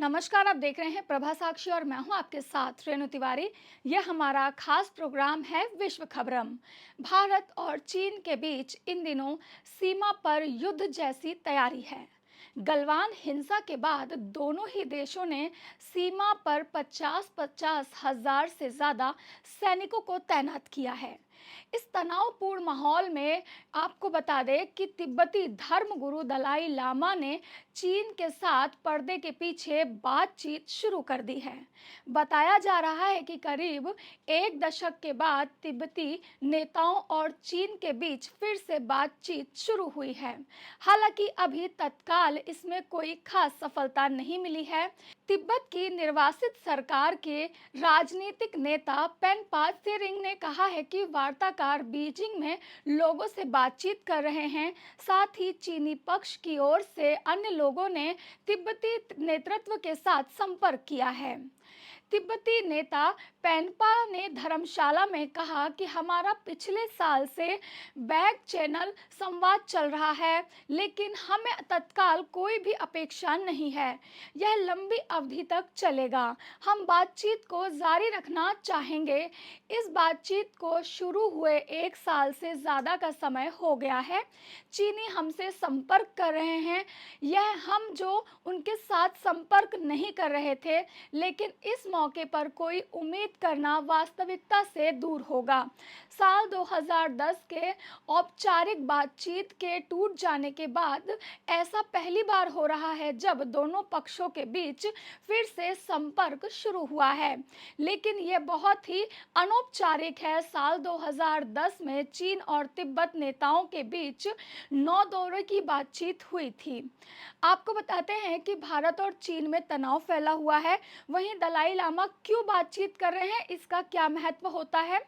नमस्कार, आप देख रहे हैं प्रभा साक्षी और मैं हूं आपके साथ रेणु तिवारी। यह हमारा खास प्रोग्राम है विश्व खबरम। भारत और चीन के बीच इन दिनों सीमा पर युद्ध जैसी तैयारी है। गलवान हिंसा के बाद दोनों ही देशों ने सीमा पर 50-50 हजार से ज्यादा सैनिकों को तैनात किया है। इस तनावपूर्ण माहौल में आपको बता दें कि तिब्बती धर्मगुरु दलाई लामा ने चीन के साथ पर्दे के पीछे बातचीत शुरू कर दी है। बताया जा रहा है कि करीब एक दशक के बाद तिब्बती नेताओं और चीन के बीच फिर से बातचीत शुरू हुई है। हालांकि अभी तत्काल इसमें कोई खास सफलता नहीं मिली है। तिब्बत की निर्वासित सरकार के राजनीतिक नेता पेनपा त्सेरिंग ने कहा है कि वार्ताकार बीजिंग में लोगों से बातचीत कर रहे हैं। साथ ही चीनी पक्ष की ओर से अन्य लोगों ने तिब्बती नेतृत्व के साथ संपर्क किया है। तिब्बती नेता पेनपा ने धर्मशाला में कहा कि हमारा पिछले साल से बैक चैनल संवाद चल रहा है, लेकिन हमें तत्काल कोई भी अपेक्षा नहीं है। यह लंबी अवधि तक चलेगा। हम बातचीत को जारी रखना चाहेंगे। इस बातचीत को शुरू हुए एक साल से ज़्यादा का समय हो गया है। चीनी हमसे संपर्क कर रहे हैं। यह हम जो उनके साथ संपर्क नहीं कर रहे थे, लेकिन इस मौके पर कोई उम्मीद करना वास्तविकता से दूर होगा। साल 2010 के औपचारिक बातचीत के टूट जाने के बाद ऐसा पहली बार हो रहा है जब दोनों पक्षों के बीच फिर से संपर्क शुरू हुआ है, लेकिन यह बहुत ही अनौपचारिक है। साल 2010 में चीन और तिब्बत नेताओं के बीच 9 दौरे की बातचीत हुई थी। आपको बताते हैं कि भारत और चीन में तनाव फैला हुआ है। वहीं दलाई लामा क्यों बातचीत कर रहे हैं, इसका क्या महत्व होता है?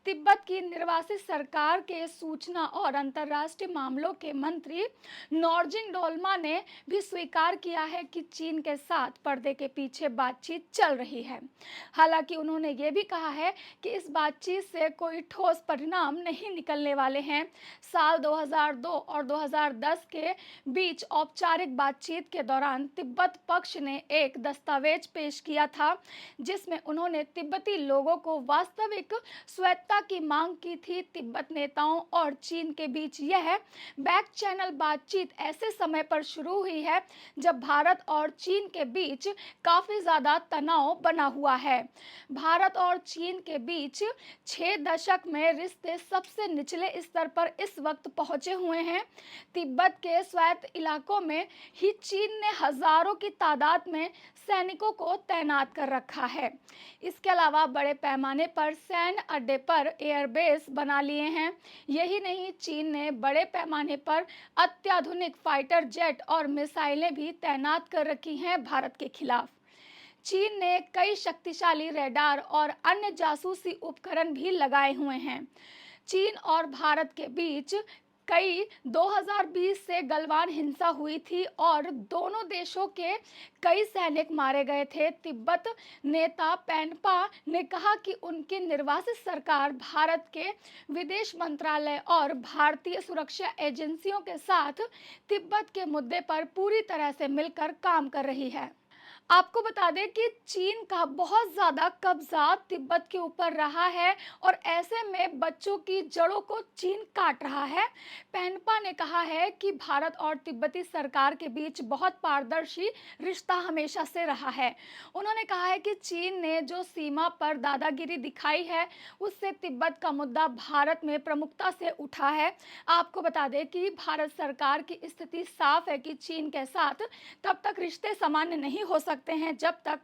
तिब्बत की निर्वासित सरकार के सूचना और अंतर्राष्ट्रीय मामलों के मंत्री नॉर्जिंग डोल्मा ने भी स्वीकार किया है कि चीन के साथ पर्दे के पीछे बातचीत चल रही है। हालांकि उन्होंने ये भी कहा है कि इस बातचीत से कोई ठोस परिणाम नहीं निकलने वाले हैं। साल 2002 और 2010 के बीच औपचारिक बातचीत के दौरान तिब्बत पक्ष ने एक दस्तावेज पेश किया था, जिसमें उन्होंने तिब्बती लोगों को वास्तविक स्वायत्तता की मांग की थी। तिब्बत नेताओं और चीन के बीच यह बैक चैनल बातचीत ऐसे समय पर शुरू हुई है जब भारत और चीन के बीच काफी ज्यादा तनाव बना हुआ है। भारत और चीन के बीच 6 दशक में रिश्ते सबसे निचले स्तर पर इस वक्त पहुंचे हुए हैं। तिब्बत के स्वायत्त इलाकों में ही चीन ने हजारों की तादाद में सैनिकों को तैनात कर रखा है। इसके अलावा बड़े पैमाने पर सैन्य अड्डे पर एयरबेस बना लिए हैं। यही नहीं, चीन ने बड़े पैमाने पर अत्याधुनिक फाइटर जेट और मिसाइलें भी तैनात कर रखी हैं भारत के खिलाफ। चीन ने कई शक्तिशाली रडार और अन्य जासूसी उपकरण भी लगाए हुए हैं। चीन और भारत के बीच कई 2020 से गलवान हिंसा हुई थी और दोनों देशों के कई सैनिक मारे गए थे। तिब्बत नेता पेनपा ने कहा कि उनकी निर्वासित सरकार भारत के विदेश मंत्रालय और भारतीय सुरक्षा एजेंसियों के साथ तिब्बत के मुद्दे पर पूरी तरह से मिलकर काम कर रही है। आपको बता दें कि चीन का बहुत ज़्यादा कब्जा तिब्बत के ऊपर रहा है और ऐसे में बच्चों की जड़ों को चीन काट रहा है। पेनपा ने कहा है कि भारत और तिब्बती सरकार के बीच बहुत पारदर्शी रिश्ता हमेशा से रहा है। उन्होंने कहा है कि चीन ने जो सीमा पर दादागिरी दिखाई है, उससे तिब्बत का मुद्दा भारत में प्रमुखता से उठा है। आपको बता दें कि भारत सरकार की स्थिति साफ है कि चीन के साथ तब तक रिश्ते सामान्य नहीं हो सकते हैं जब तक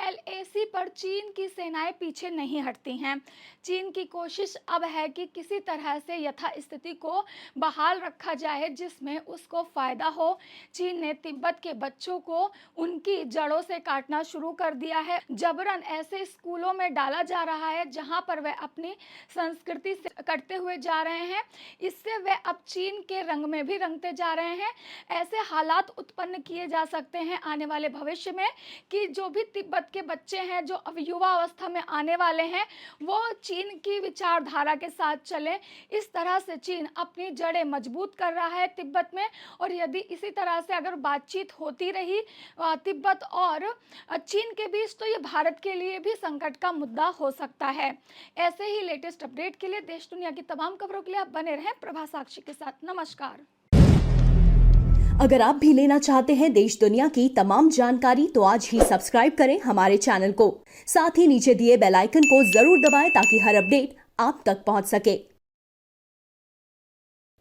एलएसी पर चीन की सेनाएं पीछे नहीं हटती हैं। चीन की कोशिश अब है कि किसी तरह से यथास्थिति को बहाल रखा जाए जिसमें उसको फायदा हो। चीन ने तिब्बत के बच्चों को उनकी जड़ों से काटना शुरू कर दिया है। जबरन ऐसे स्कूलों में डाला जा रहा है जहां पर वे अपनी संस्कृति से कटते हुए जा रहे हैं। इससे वे अब चीन के रंग में भी रंगते जा रहे हैं। ऐसे हालात उत्पन्न किए जा सकते हैं आने वाले भविष्य में हैं कि जो भी तिब्बत के बच्चे हैं, जो अब युवा अवस्था में आने वाले हैं, वो चीन की विचारधारा के साथ चलें। इस तरह से चीन अपनी जड़ें मजबूत कर रहा है तिब्बत में, और यदि इसी तरह से अगर बातचीत होती रही तिब्बत और चीन के बीच, तो ये भारत के लिए भी संकट का मुद्दा हो सकता है। ऐसे ही लेटेस्ट अपडेट के लिए देश दुनिया की तमाम खबरों के लिए आप बने रहें प्रभा साक्षी के साथ। नमस्कार। अगर आप भी लेना चाहते हैं देश दुनिया की तमाम जानकारी तो आज ही सब्सक्राइब करें हमारे चैनल को। साथ ही नीचे दिए बेल आइकन को जरूर दबाएं ताकि हर अपडेट आप तक पहुंच सके।